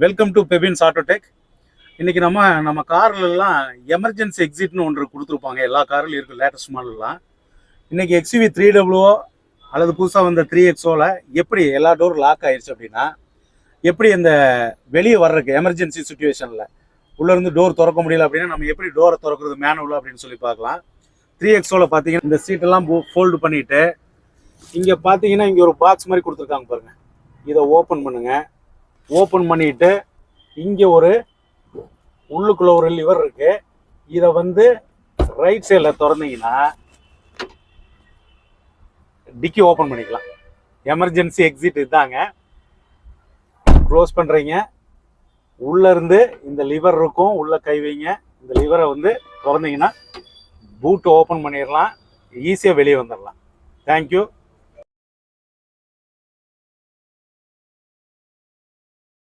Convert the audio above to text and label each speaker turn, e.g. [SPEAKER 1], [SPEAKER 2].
[SPEAKER 1] Welcome to பெபின்ஸ் Autotech. இன்னைக்கு நம்ம கார்லாம் எமர்ஜென்சி எக்ஸிட்னு ஒன்று கொடுத்துருப்பாங்க. எல்லா கார்லையும் இருக்குது லேட்டஸ்ட் மாடல்லாம். இன்னைக்கு XUV 3WO அல்லது புதுசாக வந்த 3XOவில் எப்படி எல்லா டோரும் லாக் ஆயிடுச்சு அப்படின்னா, எப்படி இந்த வெளியே வர்றதுக்கு எமர்ஜென்சி சுச்சுவேஷனில் உள்ளேருந்து டோர் திறக்க முடியல அப்படின்னா நம்ம எப்படி டோரை திறக்கிறது மேனுவலாக அப்படின்னு சொல்லி பார்க்கலாம். 3XOவில் பார்த்தீங்கன்னா இந்த சீட்டெல்லாம் ஃபோல்டு பண்ணிவிட்டு இங்கே பார்த்தீங்கன்னா இங்கே ஒரு பாக்ஸ் மாதிரி கொடுத்துருக்காங்க பாருங்கள். இதை ஓப்பன் பண்ணுங்கள். ஓப்பன் பண்ணிட்டு இங்கே ஒரு உள்ளுக்குள்ள ஒரு லிவர் இருக்கு. இதை வந்து ரைட் சைடில் திறந்தீங்கன்னா டிக்கி ஓப்பன் பண்ணிக்கலாம். எமர்ஜென்சி எக்ஸிட் இதாங்க. க்ளோஸ் பண்ணுறீங்க. உள்ளேருந்து இந்த லிவர் இருக்கும், உள்ளே கை வைங்க. இந்த லிவரை வந்து திறந்தீங்கன்னா பூட்டை ஓப்பன் பண்ணிடலாம். ஈஸியாக வெளியே வந்துடலாம். தேங்க்யூ.